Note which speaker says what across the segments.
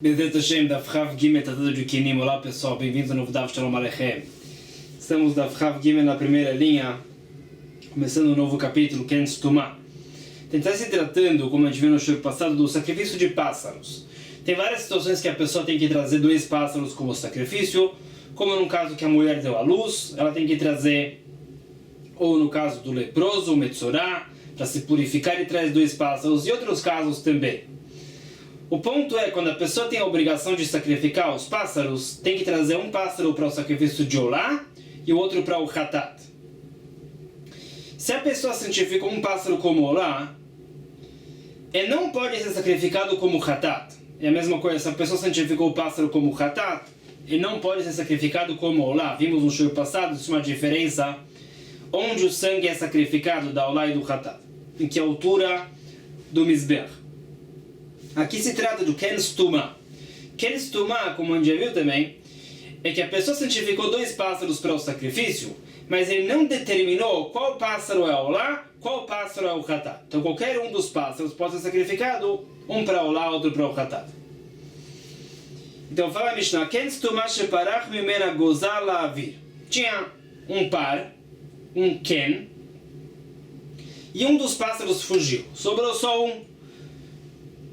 Speaker 1: Bezerra Hashem, Daf Chav Gimel, Tratado de Kenim. Olá pessoal, bem-vindos ao novo Daf Shalom Aleichem. Estamos Daf Chav Gimel na primeira linha, começando um novo capítulo, Ken Stumah. Está se tratando, como a gente viu no show passado, do sacrifício de pássaros. Tem várias situações que a pessoa tem que trazer 2 pássaros como sacrifício, como no caso que a mulher deu à luz, ela tem que trazer, ou no caso do leproso, o Metzorá, para se purificar, ele traz 2 pássaros, e outros casos também. O ponto é, quando a pessoa tem a obrigação de sacrificar os pássaros, tem que trazer um pássaro para o sacrifício de Olá e o outro para o Hatat. Se a pessoa santificou um pássaro como Olá, ele não pode ser sacrificado como Hatat. É a mesma coisa, se a pessoa santificou o pássaro como Hatat, ele não pode ser sacrificado como Olá. Vimos no show passado, isso é uma diferença onde o sangue é sacrificado da Olá e do Hatat, em que altura do Mizbeach. Aqui se trata do Ken Stumah. Ken Stumah, como a gente já viu também, é que a pessoa santificou 2 pássaros para o sacrifício, mas ele não determinou qual pássaro é o Olá, qual pássaro é o Hatat. Então qualquer um dos pássaros pode ser sacrificado, um para o Olá, outro para o Hatat. Então fala a Mishnah, Ken Stumah sheparach mimena gozar la'avir. Tinha um par, um Ken, e um dos pássaros fugiu. Sobrou só um.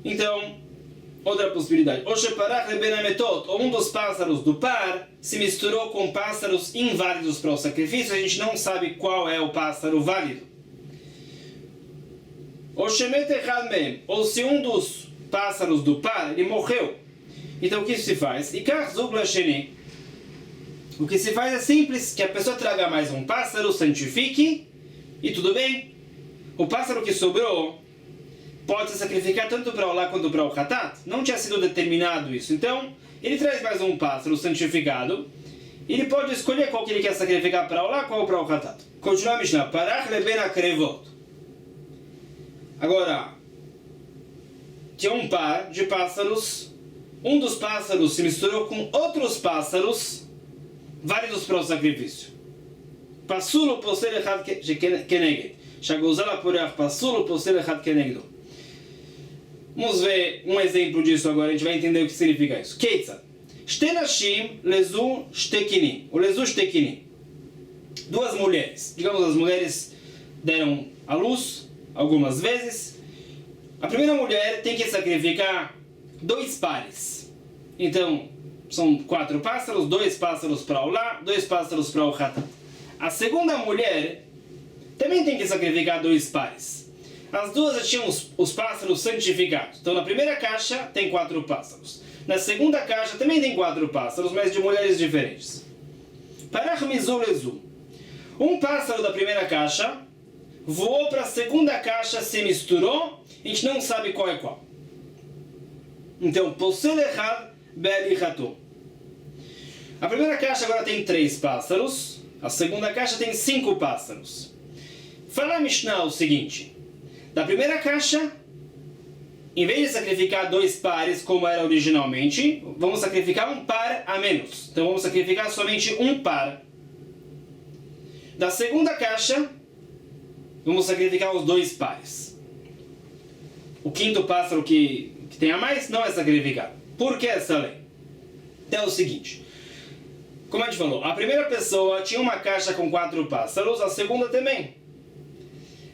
Speaker 1: Então, outra possibilidade. Ou um dos pássaros do par se misturou com pássaros inválidos para o sacrifício, a gente não sabe qual é o pássaro válido. Ou se um dos pássaros do par ele morreu. Então o que se faz? O que se faz é simples, que a pessoa traga mais um pássaro, santifique e tudo bem. O pássaro que sobrou pode se sacrificar tanto para o Olá quanto para o Hatat. Não tinha sido determinado isso. Então, ele traz mais um pássaro santificado. E ele pode escolher qual que ele quer sacrificar para o Olá, qual para o Hatat. Continua a Mishnah. Parach leben akrevot. Agora, tinha um par de pássaros. Um dos pássaros se misturou com outros pássaros válidos para o sacrifício. Passulo posel echad keneged. Shagozala porach passulo posel echad kenegdo. Vamos ver um exemplo disso agora, a gente vai entender o que significa isso. Keitza. Shtenashim lezu shtekini. O lezu shtekini. 2 mulheres. Digamos, as mulheres deram à luz algumas vezes. A primeira mulher tem que sacrificar 2 pares. Então, são 4 pássaros, 2 pássaros para o Olá, 2 pássaros para o Hatat. A segunda mulher também tem que sacrificar 2 pares. As duas já tinham os pássaros santificados. Então na primeira caixa tem 4 pássaros. Na segunda caixa também tem 4 pássaros, mas de mulheres diferentes. Parach mizu lezu. Um pássaro da primeira caixa voou para a segunda caixa, se misturou, a gente não sabe qual é qual. Então, posel echad be'alichato. A primeira caixa agora tem 3 pássaros, a segunda caixa tem 5 pássaros. Fala a Mishnah o seguinte: da primeira caixa, em vez de sacrificar 2 pares como era originalmente, vamos sacrificar um par a menos. Então vamos sacrificar somente um par. Da segunda caixa, vamos sacrificar os 2 pares. O quinto pássaro que tem a mais não é sacrificado. Por que essa lei? Então é o seguinte: como a gente falou, a primeira pessoa tinha uma caixa com 4 pássaros, a segunda também.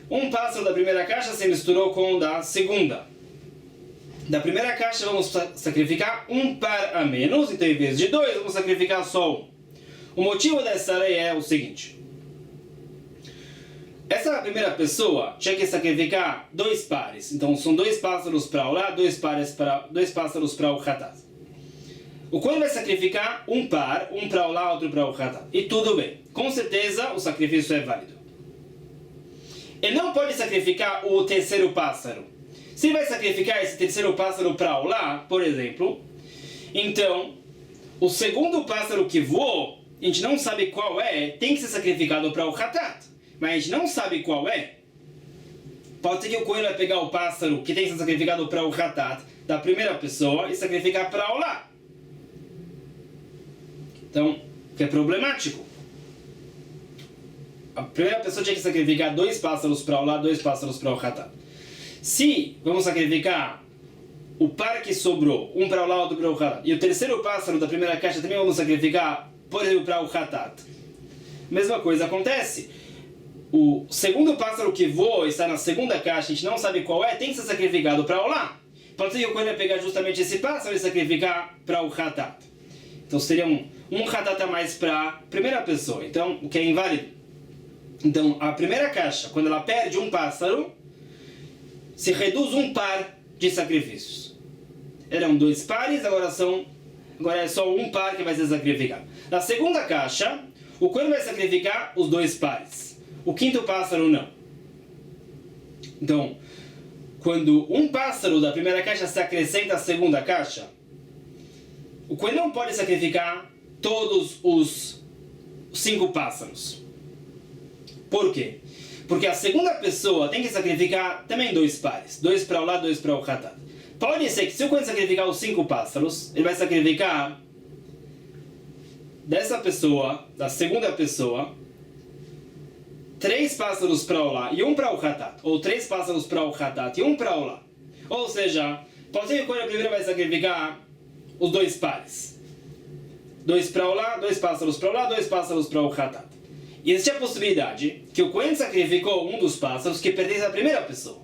Speaker 1: Um pássaro da primeira caixa se misturou com o da segunda. Da primeira caixa vamos sacrificar um par a menos, então em vez de 2 vamos sacrificar só um. O motivo dessa lei é o seguinte: essa primeira pessoa tinha que sacrificar 2 pares. Então são 2 pássaros para o Olá, 2 pássaros para o Hatat. O Kohen vai sacrificar um par, um para o Olá, outro para o Hatat. E tudo bem. Com certeza o sacrifício é válido. Ele não pode sacrificar o terceiro pássaro. Se ele vai sacrificar esse terceiro pássaro para o Olá, por exemplo, então o segundo pássaro que voou, a gente não sabe qual é, tem que ser sacrificado para o Hatat. Mas a gente não sabe qual é. Pode ser que o Kohen vai pegar o pássaro que tem que ser sacrificado para o Hatat da primeira pessoa e sacrificar para o Olá. Então, que é problemático. A primeira pessoa tinha que sacrificar 2 pássaros para o Olá, 2 pássaros para o Hatat. Se vamos sacrificar o par que sobrou, um para o lado, outro para o hatat, e o terceiro pássaro da primeira caixa também vamos sacrificar, por exemplo, para o hatat. Mesma coisa acontece. O segundo pássaro que voa está na segunda caixa, a gente não sabe qual é, tem que ser sacrificado para o lá. Pode ser que o Kohen vai pegar justamente esse pássaro e sacrificar para o hatat. Então seria um hatat a mais para a primeira pessoa, então o que é inválido. Então a primeira caixa, quando ela perde um pássaro, se reduz um par de sacrifícios. Eram 2 pares, agora é só um par que vai ser sacrificado. Na segunda caixa, o Kohen vai sacrificar os 2 pares. O quinto pássaro não. Então, quando um pássaro da primeira caixa se acrescenta à segunda caixa, o Kohen não pode sacrificar todos os 5 pássaros. Por quê? Porque a segunda pessoa tem que sacrificar também 2 pares. 2 para o lado, 2 para o hatat. Pode ser que se o Kohen sacrificar os 5 pássaros, ele vai sacrificar dessa pessoa, da segunda pessoa, 3 pássaros para o lá e 1 para o hatat. Ou 3 pássaros para o hatat e 1 para o lá. Ou seja, pode ser que o Kohen primeiro vai sacrificar os 2 pares. 2 para o lá, 2 pássaros para o lá, 2 pássaros para o hatat. E existe a possibilidade que o Kohen sacrificou um dos pássaros que pertence à primeira pessoa.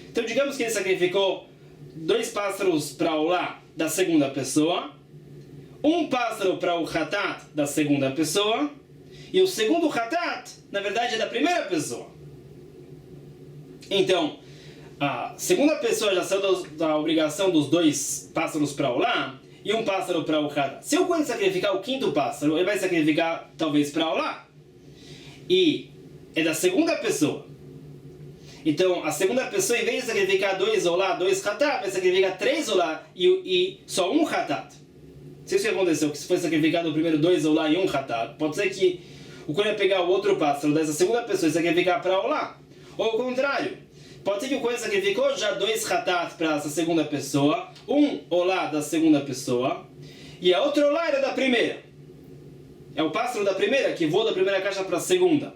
Speaker 1: Então digamos que ele sacrificou 2 pássaros para o lá da segunda pessoa, 1 pássaro para o hatat da segunda pessoa, e o segundo hatat, na verdade, é da primeira pessoa. Então, a segunda pessoa já saiu da obrigação dos 2 pássaros para o lá e 1 pássaro para o hatat. Se o Kohen sacrificar o quinto pássaro, ele vai sacrificar talvez para o lá. E é da segunda pessoa. Então, a segunda pessoa, em vez de sacrificar 2 olá, 2 hatat, vai sacrificar 3 olá e só 1 hatat. Se isso que aconteceu, que se foi sacrificado o primeiro 2 olá e 1 hatat, pode ser que o Kohen vai pegar o outro pássaro dessa segunda pessoa e sacrificar para olá. Ou o contrário, pode ser que o Kohen sacrificou já 2 hatat para essa segunda pessoa, 1 olá da segunda pessoa, e a outra olá era da primeira. É o pássaro da primeira que voa da primeira caixa para a segunda.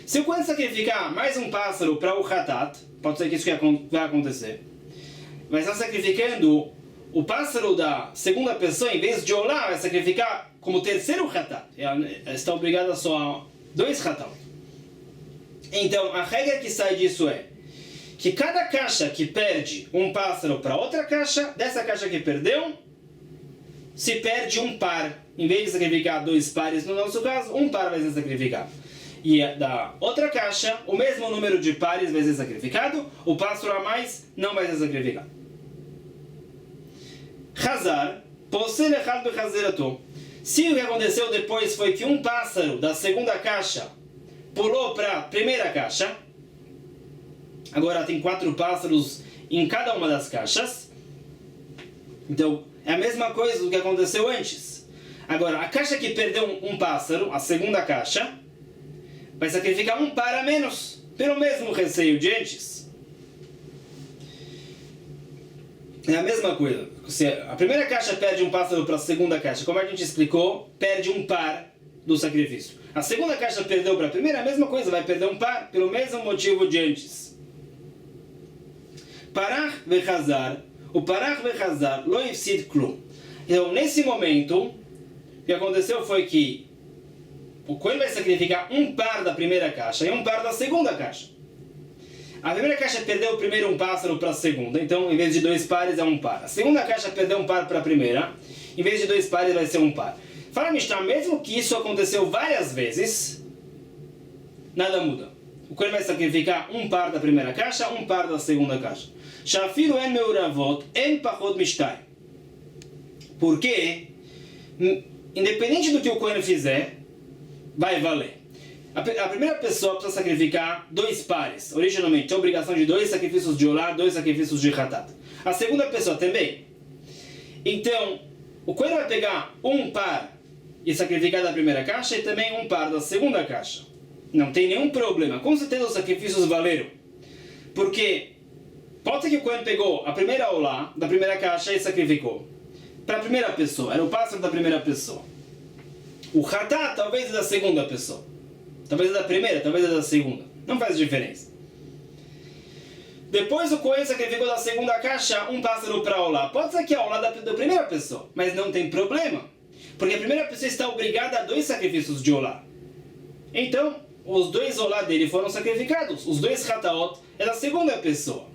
Speaker 1: Se o Kohen sacrificar mais um pássaro para o hatat, pode ser que isso vai acontecer, vai estar sacrificando o pássaro da segunda pessoa, em vez de olá, vai sacrificar como terceiro hatat. Ela está obrigada só a 2 hatat. Então, a regra que sai disso é que cada caixa que perde um pássaro para outra caixa, dessa caixa que perdeu, se perde um par. Em vez de sacrificar 2 pares, no nosso caso, 1 par vai ser sacrificado. E da outra caixa, o mesmo número de pares vai ser sacrificado, o pássaro a mais não vai ser sacrificado. Hazar, posel echad bechazerato. Se o que aconteceu depois foi que um pássaro da segunda caixa pulou para a primeira caixa, agora tem 4 pássaros em cada uma das caixas, então é a mesma coisa do que aconteceu antes. Agora, a caixa que perdeu um pássaro, a segunda caixa, vai sacrificar 1 par a menos, pelo mesmo receio de antes. É a mesma coisa. Se a primeira caixa perde um pássaro para a segunda caixa, como a gente explicou, perde 1 par do sacrifício. A segunda caixa perdeu para a primeira, a mesma coisa, vai perder 1 par pelo mesmo motivo de antes. Parach vechazar, o parach vechazar lo ifsid klum. Então, nesse momento, o que aconteceu foi que o Kohen vai sacrificar 1 par da primeira caixa e 1 par da segunda caixa. A primeira caixa perdeu primeiro um pássaro para a segunda, então em vez de 2 pares é 1 par. A segunda caixa perdeu 1 par para a primeira, em vez de 2 pares vai ser 1 par. Fala Mishnah, mesmo que isso aconteceu várias vezes, nada muda. O Kohen vai sacrificar 1 par da primeira caixa, 1 par da segunda caixa. Shafilu en meuravot en pachot mishtay. Porque, independente do que o Kohen fizer, vai valer. A primeira pessoa precisa sacrificar 2 pares. Originalmente, a obrigação de 2 sacrifícios de olá, 2 sacrifícios de hatat. A segunda pessoa também. Então, o Kohen vai pegar 1 par e sacrificar da primeira caixa e também 1 par da segunda caixa. Não tem nenhum problema. Com certeza os sacrifícios valeram. Porque pode ser que o Kohen pegou a primeira olá da primeira caixa e sacrificou. Para a primeira pessoa. Era o pássaro da primeira pessoa. O hatat talvez é da segunda pessoa. Talvez é da primeira, talvez é da segunda. Não faz diferença. Depois o Cohen sacrificou da segunda caixa um pássaro para Olá. Pode ser que é Olá da primeira pessoa, mas não tem problema. Porque a primeira pessoa está obrigada a 2 sacrifícios de Olá. Então, os 2 Olá dele foram sacrificados. Os 2 Hataot é da segunda pessoa.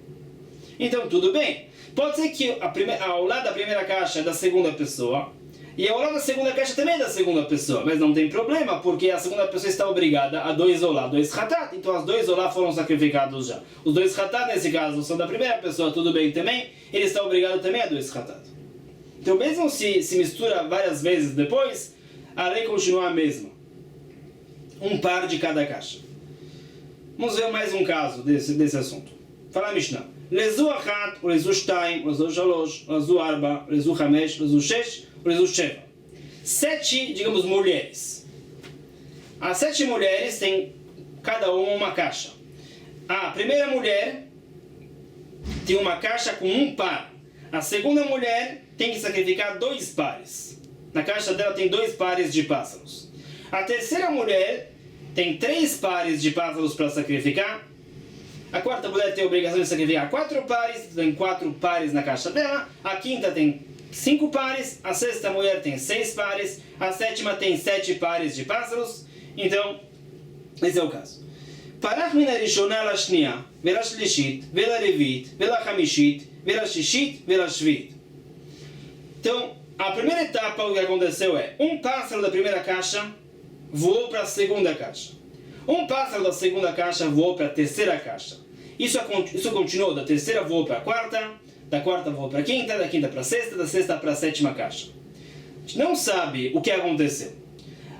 Speaker 1: Então, tudo bem. Pode ser que a Olá da primeira caixa é da segunda pessoa. E a Olá da segunda caixa também é da segunda pessoa. Mas não tem problema, porque a segunda pessoa está obrigada a 2 Olá, 2 Hatat. Então, as 2 Olá foram sacrificados já. Os 2 Hatat, nesse caso, são da primeira pessoa, tudo bem também. Ele está obrigado também a 2 Hatat. Então, mesmo se mistura várias vezes depois, a lei continua a mesma. Um par de cada caixa. Vamos ver mais um caso desse assunto. Fala a Mishnah. Lezu achat, ou lezu shtaim, ou lezu shalosh, ou lezu arba, ou lezu hamesh, ou lezu shesh, ou lezu sheva. 7, digamos, mulheres. As 7 mulheres têm cada uma caixa. A primeira mulher tem uma caixa com um par. A segunda mulher tem que sacrificar 2 pares. Na caixa dela tem 2 pares de pássaros. A terceira mulher tem 3 pares de pássaros para sacrificar. A quarta mulher tem a obrigação de sacrificar 4 pares, tem 4 pares na caixa dela. A quinta tem 5 pares, a sexta mulher tem 6 pares, a sétima tem 7 pares de pássaros. Então, esse é o caso. Parach min harishona la shniya, vela shlishit, vela revit, vela chamishit, vela shishit, vela shvit. Então, a primeira etapa, o que aconteceu é, um pássaro da primeira caixa voou para a segunda caixa. Um pássaro da segunda caixa voou para a terceira caixa. Isso continuou, da terceira voou para a quarta, da quarta voou para a quinta, da quinta para a sexta, da sexta para a sétima caixa. A gente não sabe o que aconteceu.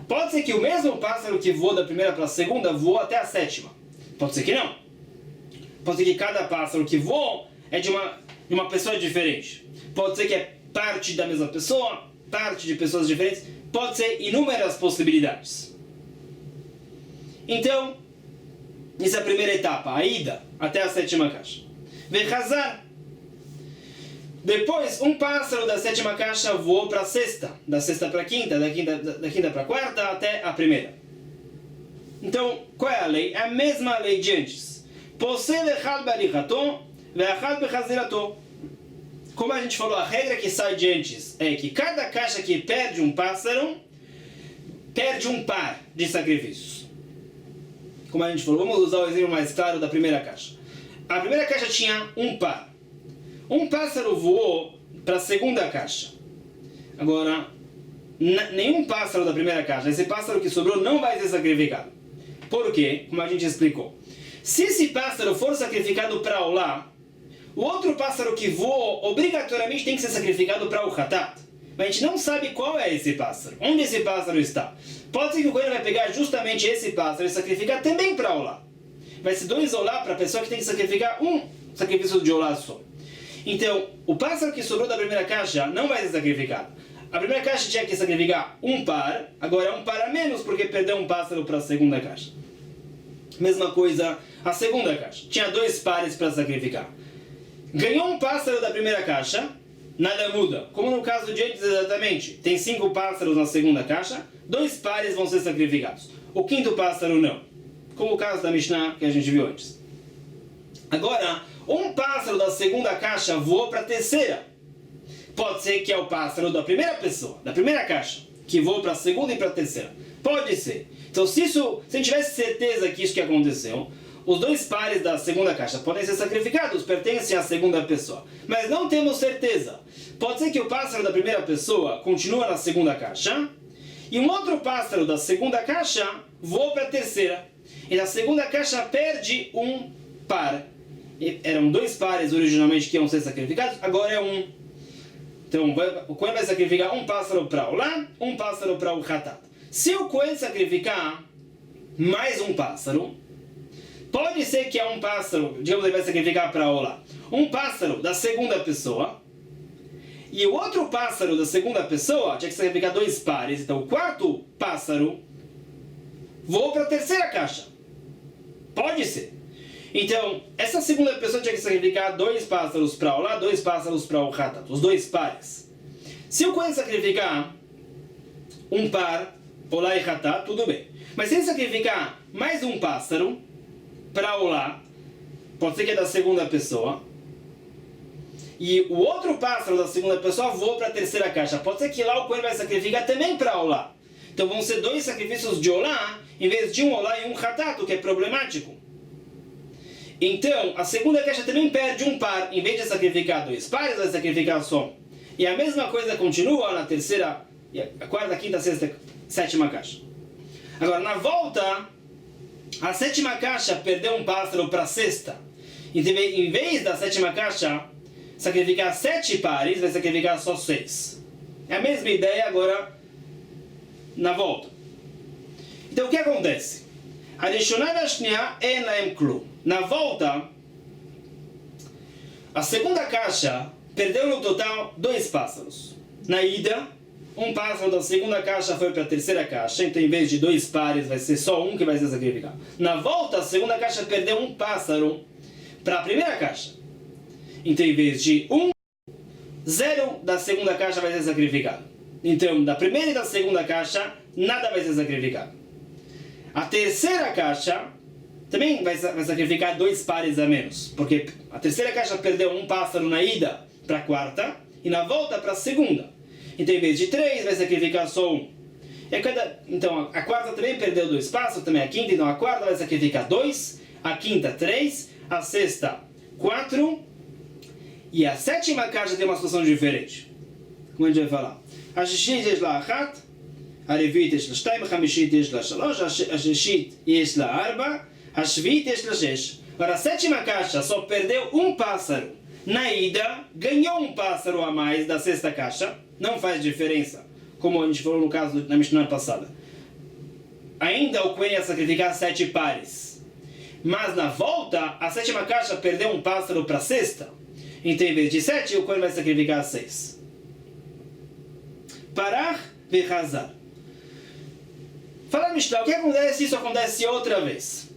Speaker 1: Pode ser que o mesmo pássaro que voou da primeira para a segunda voou até a sétima. Pode ser que não. Pode ser que cada pássaro que voou é de uma pessoa diferente. Pode ser que é parte da mesma pessoa, parte de pessoas diferentes. Pode ser inúmeras possibilidades. Então, essa é a primeira etapa, a ida até a sétima caixa. Vechazar. Depois, um pássaro da sétima caixa voou para a sexta, da sexta para a quinta, da quinta para a quarta até a primeira. Então, qual é a lei? É a mesma lei de antes. Posel echad be'alichato ve'echad bechazirato. Como a gente falou, a regra que sai de antes é que cada caixa que perde um pássaro, perde um par de sacrifícios. Como a gente falou, vamos usar o exemplo mais claro da primeira caixa. A primeira caixa tinha um par. Um pássaro voou para a segunda caixa. Agora, nenhum pássaro da primeira caixa, esse pássaro que sobrou não vai ser sacrificado. Por quê? Como a gente explicou. Se esse pássaro for sacrificado para Olá, o outro pássaro que voou obrigatoriamente tem que ser sacrificado para o Hatat. Mas a gente não sabe qual é esse pássaro. Onde esse pássaro está? Pode ser que o Cohen vai pegar justamente esse pássaro e sacrificar também para Olá. Vai ser 2 Olá para a pessoa que tem que sacrificar um sacrifício de Olá só. Então, o pássaro que sobrou da primeira caixa não vai ser sacrificado. A primeira caixa tinha que sacrificar um par, agora é um par a menos porque perdeu um pássaro para a segunda caixa. Mesma coisa, a segunda caixa. Tinha 2 pares para sacrificar. Ganhou um pássaro da primeira caixa, nada muda. Como no caso de antes exatamente, tem 5 pássaros na segunda caixa, 2 pares vão ser sacrificados. O quinto pássaro não. Como o caso da Mishnah que a gente viu antes. Agora, um pássaro da segunda caixa voou para a terceira. Pode ser que é o pássaro da primeira pessoa, da primeira caixa, que voou para a segunda e para a terceira. Pode ser. Então, se a gente tivesse certeza que isso que aconteceu, os 2 pares da segunda caixa podem ser sacrificados, pertencem à segunda pessoa. Mas não temos certeza. Pode ser que o pássaro da primeira pessoa continua na segunda caixa, e um outro pássaro da segunda caixa voa para a terceira. E na segunda caixa perde um par. Eram 2 pares originalmente que iam ser sacrificados, agora é um. Então o Cohen vai sacrificar um pássaro para o Olá, um pássaro para o Hatat. Se o Cohen sacrificar mais um pássaro, pode ser que é um pássaro, digamos, ele vai sacrificar para o Olá, um pássaro da segunda pessoa, e o outro pássaro da segunda pessoa tinha que sacrificar 2 pares, então o quarto pássaro voou para a terceira caixa. Pode ser. Então, essa segunda pessoa tinha que sacrificar 2 pássaros para o Olá, 2 pássaros para o Hatat, os 2 pares. Se o Cohen sacrificar um par, Olá e Hatat, tudo bem. Mas se ele sacrificar mais um pássaro para Olá, pode ser que é da segunda pessoa, e o outro pássaro da segunda pessoa voa para a terceira caixa. Pode ser que lá o Cohen vai sacrificar também para Olá. Então vão ser dois sacrifícios de Olá, em vez de um Olá e um Hatato, que é problemático. Então, a segunda caixa também perde um par. Em vez de sacrificar dois pares, vai sacrificar só um. E a mesma coisa continua na terceira, a quarta, quinta, sexta, sétima caixa. Agora, na volta, a sétima caixa perdeu um pássaro para a sexta. Então, em vez da sétima caixa sacrificar 7 pares, vai sacrificar só 6. É a mesma ideia agora na volta. Então, o que acontece? A Rishonah Vashniah en lahem klum. Na volta, a segunda caixa perdeu no total 2 pássaros. Na ida, um pássaro da segunda caixa foi para a terceira caixa, então em vez de 2 pares vai ser só um que vai ser sacrificado. Na volta, a segunda caixa perdeu um pássaro para a primeira caixa. Então em vez de 0 da segunda caixa vai ser sacrificado. Então da primeira e da segunda caixa nada vai ser sacrificado. A terceira caixa também vai sacrificar 2 pares a menos, porque a terceira caixa perdeu um pássaro na ida para a quarta e na volta para a segunda. Então, em vez de 3, vai sacrificar só 1. Então, a quarta também perdeu 2 pássaros, também a quinta, então a quarta vai sacrificar 2, a quinta 3, a sexta 4, e a sétima caixa tem uma situação diferente. Como a gente vai falar? A shishit יש לה 1, הרביעית יש לה 2, החמישית יש לה 3, השישית יש לה 4, השביעית יש לה 6. Agora, a sétima caixa só perdeu um pássaro. Na ida, ganhou um pássaro a mais da sexta caixa. Não faz diferença, como a gente falou no caso da Mishnah passada. Ainda o Cohen ia sacrificar 7 pares. Mas na volta, a sétima caixa perdeu um pássaro para a sexta. Então, em vez de 7, o Cohen vai sacrificar 6. Parach vechazar. Fala a Mishnah, o que acontece se isso acontece outra vez?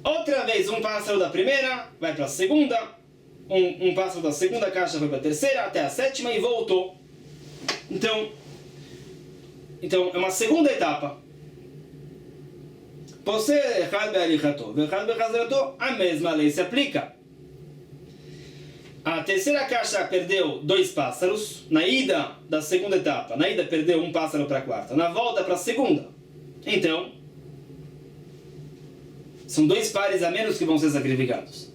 Speaker 1: Outra vez, um pássaro da primeira vai para a segunda, um pássaro da segunda caixa foi para a terceira, até a sétima e voltou. Então é uma segunda etapa. Você, Echad be'alichato, ve'echad be'chazrato, a mesma lei se aplica. A terceira caixa perdeu 2 pássaros na ida da segunda etapa. Na ida perdeu um pássaro para a quarta, na volta para a segunda. Então, são 2 pares a menos que vão ser sacrificados.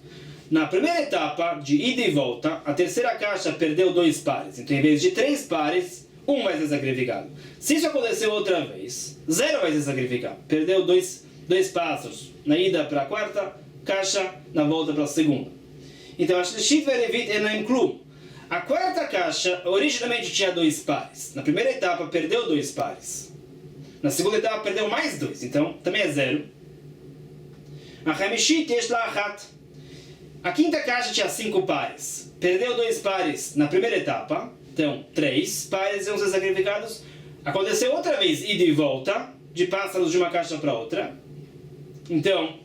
Speaker 1: Na primeira etapa, de ida e volta, a terceira caixa perdeu 2 pares. Então, em vez de 3 pares, um vai ser sacrificado. Se isso aconteceu outra vez, 0 vai ser sacrificado. Perdeu 2 pássaros na ida para a quarta caixa, na volta para a segunda. Então, a Shlishit ve'Revit en lahem klum. A quarta caixa originalmente tinha 2 pares. Na primeira etapa, perdeu 2 pares. Na segunda etapa, perdeu mais 2. Então, também é 0. A Hamishit yesh la 1. A quinta caixa tinha 5 pares. Perdeu 2 pares na primeira etapa. Então, 3 pares iam ser sacrificados. Aconteceu outra vez, ida e volta, de pássaros de uma caixa para outra. Então,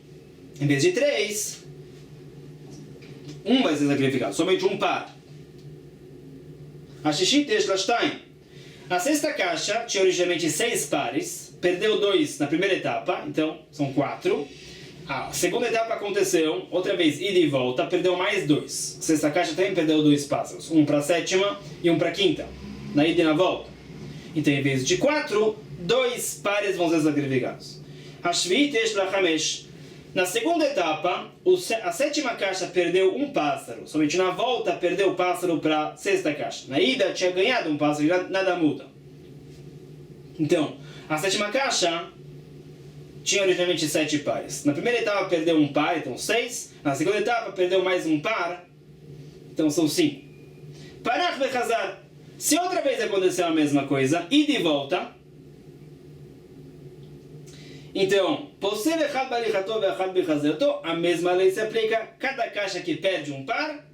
Speaker 1: em vez de 3, um vai ser sacrificado. Somente um par. A Shishit yesh la 2. A sexta caixa tinha originalmente 6 pares. Perdeu 2 na primeira etapa. Então, são 4. A segunda etapa aconteceu, outra vez ida e volta, perdeu mais 2. A sexta caixa também perdeu 2 pássaros, um para a sétima e um para a quinta, na ida e na volta. Então, em vez de 4, 2 pares vão ser sacrificados. Hashvit yesh la 5. Na segunda etapa, a sétima caixa perdeu um pássaro. Somente na volta perdeu o pássaro para a sexta caixa. Na ida tinha ganhado um pássaro e nada muda. Então, a sétima caixa tinha originalmente 7 pares. Na primeira etapa perdeu um par, então 6. Na segunda etapa perdeu mais um par, então são 5. Parach vechazar. Se outra vez aconteceu a mesma coisa, ida e volta, então, a mesma lei se aplica. Cada caixa que perde um par,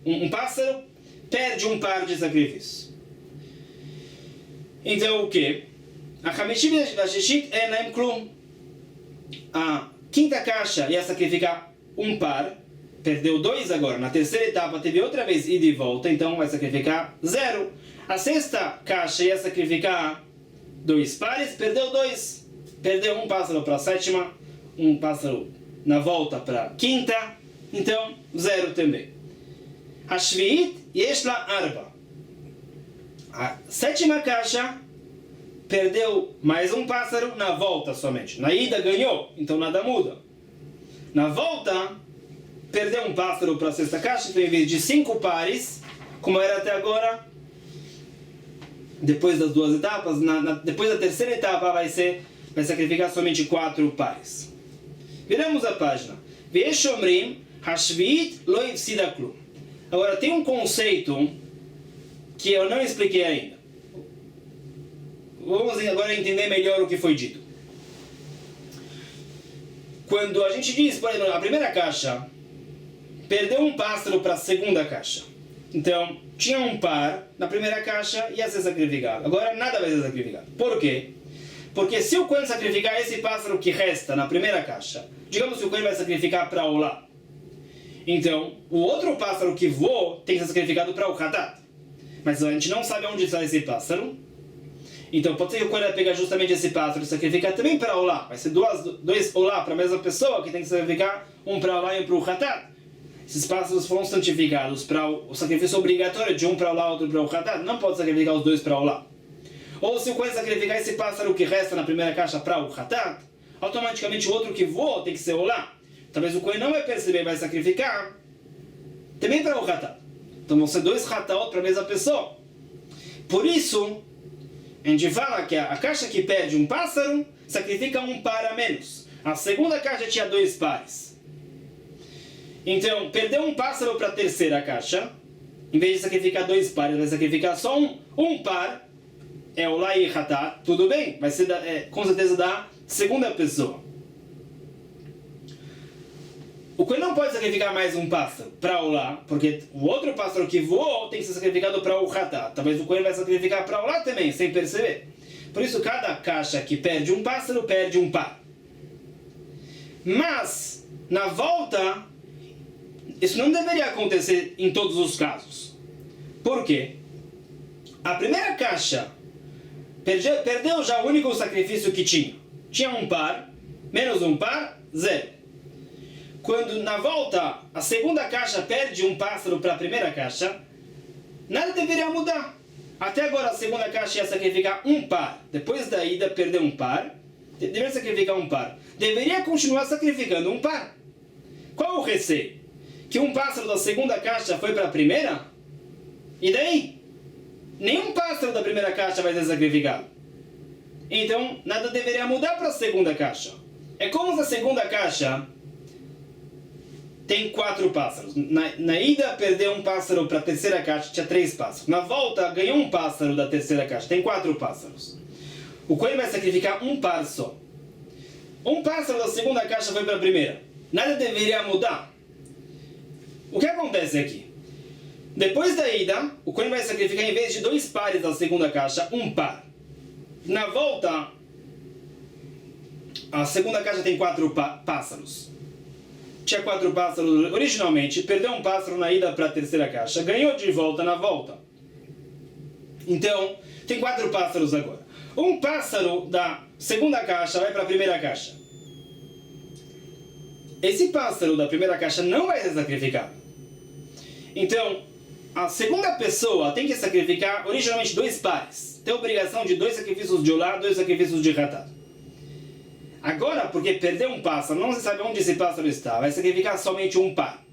Speaker 1: um pássaro, perde um par de sacrifício. Então o que? A Hamishit a Shishit en lahem klum. A quinta caixa ia sacrificar um par, perdeu 2 agora. Na terceira etapa teve outra vez ida e volta, então vai sacrificar 0. A sexta caixa ia sacrificar 2 pares, perdeu 2. Perdeu um pássaro para a sétima, um pássaro na volta para a quinta, então 0 também. Hashviit yesh la arba. A sétima caixa perdeu mais um pássaro na volta somente. Na ida ganhou, então nada muda. Na volta, perdeu um pássaro para a sexta caixa, então em vez de 5 pares, como era até agora, depois das duas etapas, depois da terceira etapa vai sacrificar somente 4 pares. Viramos a página. Ve'eshomrim hashviit lo ifsida klum. Agora tem um conceito que eu não expliquei ainda. Vamos agora entender melhor o que foi dito. Quando a gente diz, por exemplo, a primeira caixa perdeu um pássaro para a segunda caixa. Então, tinha um par na primeira caixa e ia ser sacrificado. Agora nada vai ser sacrificado. Por quê? Porque se o Kohen sacrificar esse pássaro que resta na primeira caixa, digamos que o Kohen vai sacrificar para Olá. Então, o outro pássaro que voou tem que ser sacrificado para o Hatat. Mas a gente não sabe onde está esse pássaro. Então, pode ser que o Kohen vai pegar justamente esse pássaro e sacrificar também para Olá. Vai ser dois Olá para a mesma pessoa que tem que sacrificar um para Olá e um para o Hatat. Esses pássaros foram santificados para o sacrifício obrigatório de um para Olá e outro para o Hatat. Não pode sacrificar os dois para Olá. Ou se o Kohen sacrificar esse pássaro que resta na primeira caixa para o Hatat, automaticamente o outro que voa tem que ser Olá. Talvez o Kohen não vai perceber e vai sacrificar também para o Hatat. Então vão ser 2 Hatat para a mesma pessoa. Por isso, a gente fala que a caixa que perde um pássaro sacrifica um par a menos. A segunda caixa tinha 2 pares. Então, perdeu um pássaro para a terceira caixa. Em vez de sacrificar 2 pares, vai sacrificar só um par. É Olá e Hatat. Tudo bem, vai ser com certeza da segunda pessoa. O Kohen não pode sacrificar mais um pássaro para Olá, porque o outro pássaro que voou tem que ser sacrificado para o Hatat. Talvez o Kohen vai sacrificar para Olá também, sem perceber. Por isso, cada caixa que perde um pássaro, perde um par. Mas, na volta, isso não deveria acontecer em todos os casos. Por quê? A primeira caixa perdeu já o único sacrifício que tinha. Tinha um par, menos um par, 0. Quando na volta a segunda caixa perde um pássaro para a primeira caixa, nada deveria mudar. Até agora a segunda caixa ia sacrificar um par. Depois da ida perdeu um par, deveria sacrificar um par. Deveria continuar sacrificando um par. Qual o receio? Que um pássaro da segunda caixa foi para a primeira? E daí? Nenhum pássaro da primeira caixa vai ser sacrificado. Então nada deveria mudar para a segunda caixa. É como se a segunda caixa tem 4 pássaros. Na ida perdeu um pássaro para a terceira caixa, tinha 3 pássaros. Na volta ganhou um pássaro da terceira caixa, tem 4 pássaros. O Kohen vai sacrificar um par só. Um pássaro da segunda caixa foi para a primeira. Nada deveria mudar. O que acontece aqui? Depois da ida, o Kohen vai sacrificar em vez de 2 pares da segunda caixa, um par. Na volta, a segunda caixa tem 4 pássaros. Tinha 4 pássaros originalmente, perdeu um pássaro na ida para a terceira caixa, ganhou de volta na volta. Então, tem 4 pássaros agora. Um pássaro da segunda caixa vai para a primeira caixa. Esse pássaro da primeira caixa não vai ser sacrificado. Então, a segunda pessoa tem que sacrificar originalmente 2 pares. Tem a obrigação de 2 sacrifícios de Olá, 2 sacrifícios de Hatat. Agora, porque perdeu um pássaro, não se sabe onde esse pássaro está, vai sacrificar somente um par.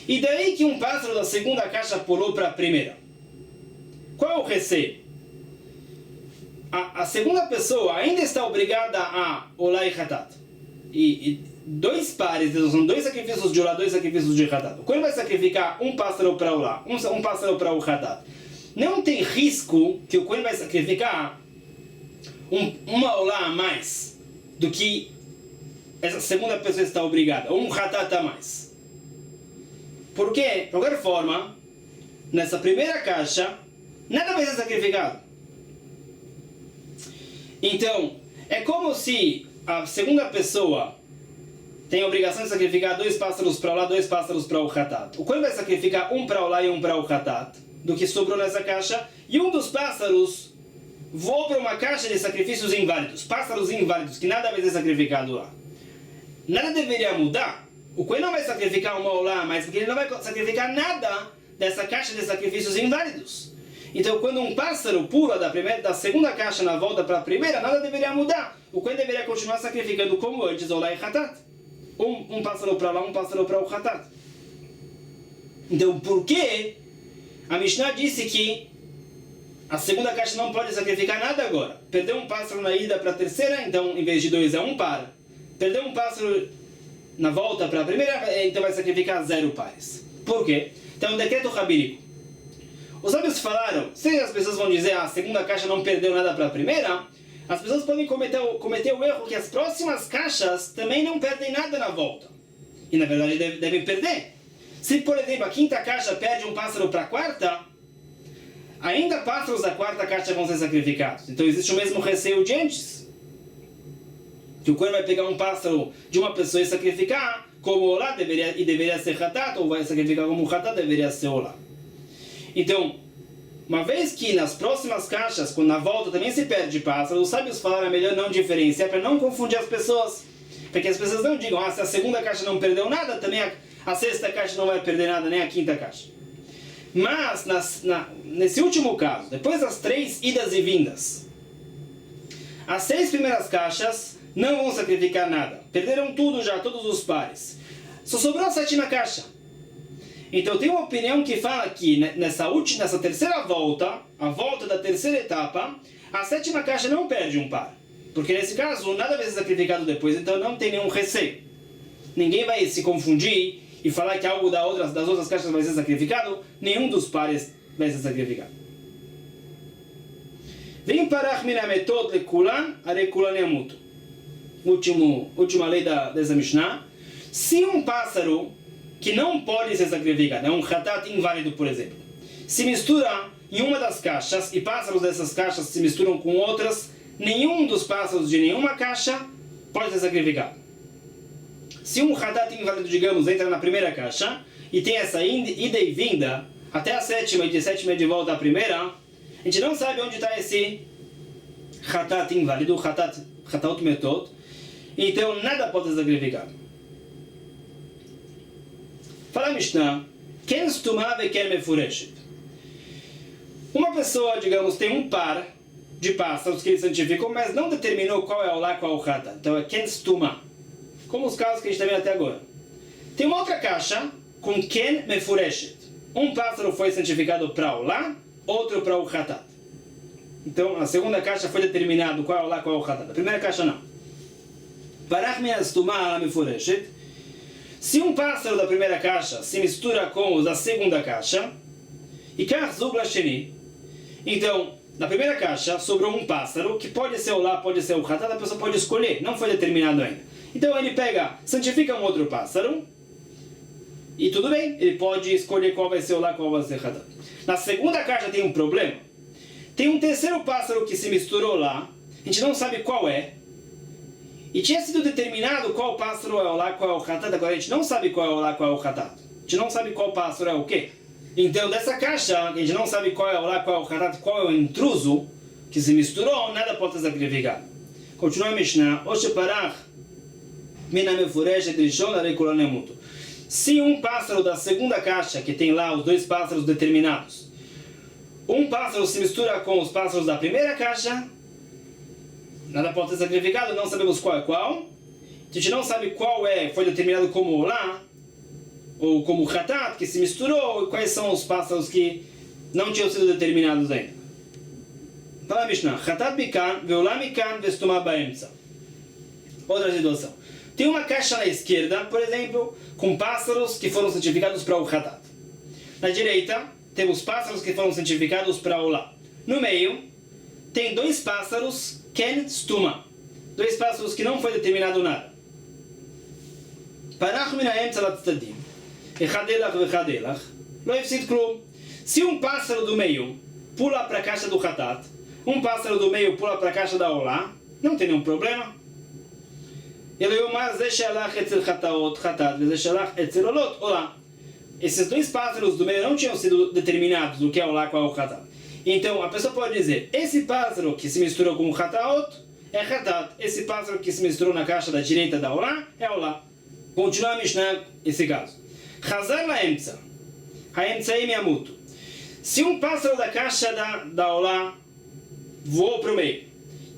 Speaker 1: E daí que um pássaro da segunda caixa pulou para a primeira. Qual é o receio? A segunda pessoa ainda está obrigada a Olá e Hatat. E 2 pares, são 2 sacrifícios de Olá, 2 sacrifícios de Hatat. Quando vai sacrificar um pássaro para Olá, um pássaro para o Hatat, não tem risco que o Kohen vai sacrificar uma Olá a mais do que essa segunda pessoa está obrigada, ou um Hatat a mais. Porque, de qualquer forma, nessa primeira caixa, nada vai ser sacrificado. Então, é como se a segunda pessoa tem a obrigação de sacrificar 2 pássaros para Olá, 2 pássaros para o Hatat. O Kohen vai sacrificar um para Olá e um para o Hatat, do que sobrou nessa caixa, e um dos pássaros voou para uma caixa de sacrifícios inválidos, pássaros inválidos, que nada vai ser sacrificado lá. Nada deveria mudar. o Cohen não vai sacrificar uma olá, mas porque ele não vai sacrificar nada dessa caixa de sacrifícios inválidos. Então, quando um pássaro pula da segunda caixa na volta para a primeira, nada deveria mudar. O Cohen deveria continuar sacrificando como antes, olá e hatat. Um pássaro para lá, um pássaro para o hatat. Então, por que a Mishnah disse que a segunda caixa não pode sacrificar nada agora? Perdeu um pássaro na ida para a terceira, então em vez de 2 é 1 par. Perdeu um pássaro na volta para a primeira, então vai sacrificar 0 pares. Por quê? Então, um decreto rabínico. Os sábios falaram, se as pessoas vão dizer a segunda caixa não perdeu nada para a primeira, as pessoas podem cometer o erro que as próximas caixas também não perdem nada na volta. E na verdade devem perder. Se, por exemplo, a quinta caixa perde um pássaro para a quarta, ainda pássaros da quarta caixa vão ser sacrificados. Então existe o mesmo receio de antes. Que o Cohen vai pegar um pássaro de uma pessoa e sacrificar como olá, deveria ser hatat, ou vai sacrificar como hatat, deveria ser olá. Então, uma vez que nas próximas caixas, quando na volta também se perde pássaro, os sábios falaram é melhor não diferenciar para não confundir as pessoas. Para que as pessoas não digam, se a segunda caixa não perdeu nada, também a sexta caixa não vai perder nada, nem a quinta caixa. Mas, nesse último caso, depois das 3 idas e vindas, as 6 primeiras caixas não vão sacrificar nada. Perderam tudo já, todos os pares. Só sobrou a 7ª caixa. Então tem uma opinião que fala que nessa terceira volta, a volta da terceira etapa, a 7ª caixa não perde um par. Porque nesse caso, nada vai ser sacrificado depois, então não tem nenhum receio. Ninguém vai se confundir e falar que algo das outras caixas vai ser sacrificado, nenhum dos pares vai ser sacrificado. Vem para Minametot lekulan, arekulan yamutu. Última lei dessa Mishnah. Se um pássaro que não pode ser sacrificado, é um hatat inválido, por exemplo, se mistura em uma das caixas e pássaros dessas caixas se misturam com outras, nenhum dos pássaros de nenhuma caixa pode ser sacrificado. Se um hatat inválido, digamos, entra na primeira caixa e tem essa ida e vinda até a 7ª e de 7ª de volta à primeira, a gente não sabe onde está esse hatat inválido, hatat metot, então nada pode ser sacrificado. Fala a Mishnah, Ken stumah ve ken mefureshet. Uma pessoa, digamos, tem um par de pássaros que ele santificou, mas não determinou qual é o lá, qual é o hatat. Então é Ken stumah. Como os casos que a gente está vendo até agora. Tem uma outra caixa com Ken mefureshet. Um pássaro foi santificado para o lá, outro para o hatat. Então a segunda caixa foi determinado qual é o lá, qual é o hatat. A primeira caixa não. Parach min stumah mefureshet. Se um pássaro da primeira caixa se mistura com os da segunda caixa, e então, na primeira caixa sobrou um pássaro que pode ser o lá, pode ser o hatat, a pessoa pode escolher, não foi determinado ainda. Então ele santifica um outro pássaro, e tudo bem, ele pode escolher qual vai ser o lá, qual vai ser o hatat. Na segunda caixa tem um problema. Tem um terceiro pássaro que se misturou lá, a gente não sabe qual é, e tinha sido determinado qual pássaro é o lá, qual é o hatat, agora a gente não sabe qual é o lá, qual é o hatat. A gente não sabe qual pássaro é o quê. Então dessa caixa, a gente não sabe qual é o lá, qual é o hatat, qual é o intruso que se misturou, nada pode ser sacrificado. Continua a Mishnah, se um pássaro da segunda caixa, que tem lá os 2 pássaros determinados, um pássaro se mistura com os pássaros da primeira caixa, nada pode ser sacrificado, não sabemos qual é qual. A gente não sabe qual foi determinado como olá, ou como hatat, que se misturou, e quais são os pássaros que não tinham sido determinados ainda. Fala a Mishnah, hatat mikan, veolá mikan, vestumah baemtza. Outra situação. Tem uma caixa na esquerda, por exemplo, com pássaros que foram santificados para o hatat. Na direita, temos pássaros que foram santificados para o olá. No meio, tem 2 pássaros Ken stuma, 2 pássaros que não foi determinado nada. Parach min ha'emtza latzadim, echad elach vechad elach, lo yefsid klum. Se um pássaro do meio pula para a caixa do hatat, um pássaro do meio pula para a caixa da olá, não tem nenhum problema. Ele yomar ze shalach etzel hataot hatat, ve ze shalach etzel olot olá. Esses 2 pássaros do meio não tinham sido determinados o que é olá, qual é o hatat. Então, a pessoa pode dizer, esse pássaro que se misturou com o hataot é hatat, esse pássaro que se misturou na caixa da direita da olá é olá. Continua a Mishnah esse caso. Hazar laemtza. Haemtzaim yamutu. Se um pássaro da caixa da Olá voou para o meio,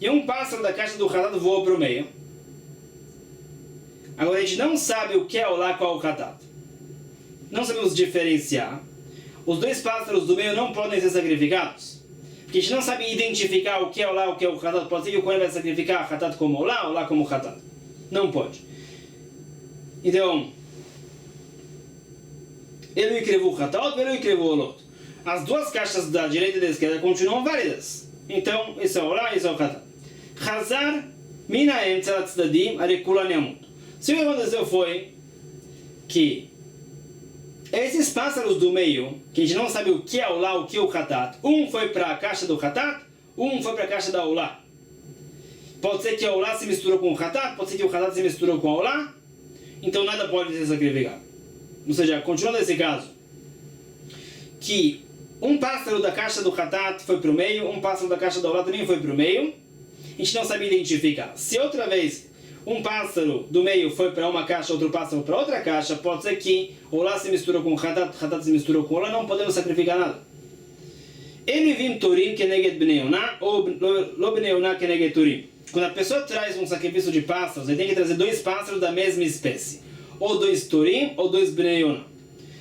Speaker 1: e um pássaro da caixa do Hatat voou para o meio, agora a gente não sabe o que é Olá e qual é o Hatat. Não sabemos diferenciar. Os dois pássaros do meio não podem ser sacrificados. Porque a gente não sabe identificar o que é Olá e o que é o Hatat. Pode ser que o Kohen vai sacrificar Hatat como Olá como Hatat. Não pode. Então, ele escreveu o Hatat, ele escreveu o Olot. As duas caixas da direita e da esquerda continuam válidas. Então, esse é o Olá e esse é o Hatat. Hazar mina emtza tzdadim arekulan yamut. Se o que aconteceu foi que esses pássaros do meio, que a gente não sabe o que é Olá, o que é o Hatat, um foi para a caixa do Hatat, um foi para a caixa da Olá. Pode ser que a Olá se misturou com o Hatat, pode ser que o Hatat se misturou com a Olá, então nada pode ser sacrificado. Ou seja, continuando esse caso, que um pássaro da caixa do Hatat foi para o meio, um pássaro da caixa da Olá também foi para o meio, a gente não sabe identificar. Se outra vez um pássaro do meio foi para uma caixa, outro pássaro para outra caixa, pode ser que Olá se misturou com o Hatat, Hatat se misturou com Olá, não podemos sacrificar nada. Enivim Turim keneged bnei Yonah ou lo bnei Yonah keneged Turim. Quando a pessoa traz um sacrifício de pássaros, ele tem que trazer dois pássaros da mesma espécie. Ou dois Turim ou dois bnei Yonah.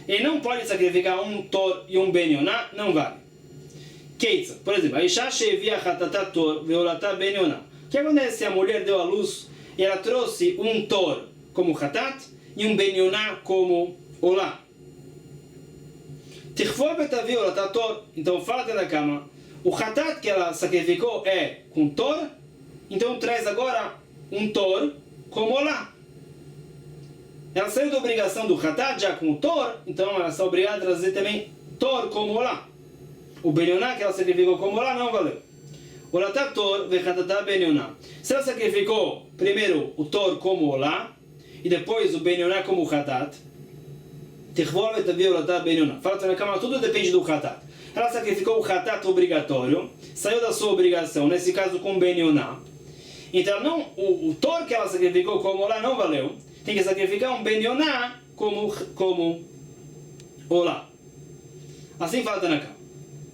Speaker 1: Ele não pode sacrificar um Tor e um ben Yonah, não vale. Keitza, por exemplo, a Isha shevia Hatatá Tor veolatá ben Yonah. O que acontece se a mulher deu à luz e ela trouxe um Tor como Hatat e um ben Yonah como Olá? Tichfor betavi olatá Tor. Então fala até da cama. O Hatat que ela sacrificou é com Tor, então traz agora um Tor como Olá. Ela saiu da obrigação do Hatat já com o Tor, então ela está obrigada a trazer também Tor como Olá. O ben Yonah que ela sacrificou como Olá não valeu. Olatá Tor vechatatá ben Yonah. Se ela sacrificou primeiro o Tor como Olá e depois o ben Yonah como Hatat, tichvor betavi olatá ben Yonah. Fala na cama, tudo depende do Hatat. Ela sacrificou o Hatat obrigatório, saiu da sua obrigação, nesse caso com ben Yonah. Então não, o Tor que ela sacrificou como Olá não valeu. Tem que sacrificar um ben Yonah como Olá. Assim fala Tanakh.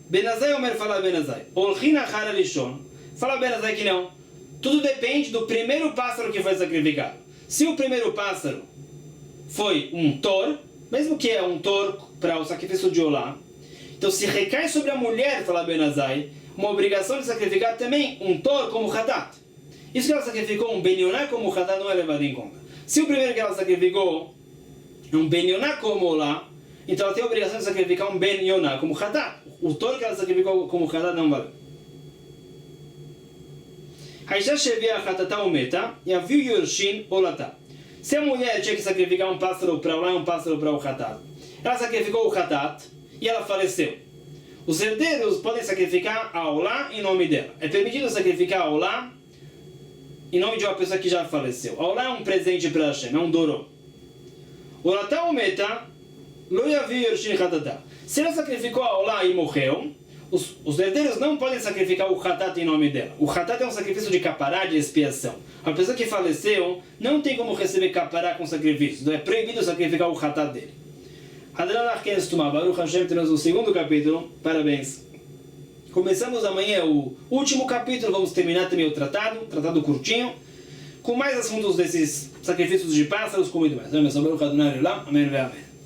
Speaker 1: Benazai Omer fala Benazai. Olchin achar alishon. Fala Benazai que não. Tudo depende do primeiro pássaro que foi sacrificado. Se o primeiro pássaro foi um Tor, mesmo que é um Tor para o sacrifício de Olá, então se recai sobre a mulher, fala Benazai, uma obrigação de sacrificar também um Tor como Hatat. Isso que ela sacrificou um ben Yonah como Hatat não é levado em conta. Se o primeiro que ela sacrificou é um ben Yonah como Olá, então ela tem a obrigação de sacrificar um ben Yonah como Hatat. O Tor que ela sacrificou como Hatat não vale. Haisha shevia Hatatá umeta e aviu Yorshin Olatá. Se a mulher tinha que sacrificar um pássaro para Olá e um pássaro para o Hatat, ela sacrificou o Hatat e ela faleceu. Os herdeiros podem sacrificar a Olá em nome dela. É permitido sacrificar a Olá em nome de uma pessoa que já faleceu. A Olá é um presente para Hashem, é um doro. Olatá umeta lo yaviu Yorshin Hatatá. Se ela sacrificou a Olá e morreu, os herdeiros não podem sacrificar o Hatat em nome dela. O Hatat é um sacrifício de capará, de expiação. A pessoa que faleceu não tem como receber capará com sacrifício. Então é proibido sacrificar o Hatat dele. Adonai Arken Stumah, Baruch Hashem, temos o segundo capítulo. Parabéns. Começamos amanhã o último capítulo, vamos terminar também o tratado curtinho, com mais assuntos desses sacrifícios de pássaros, com muito mais. Amém.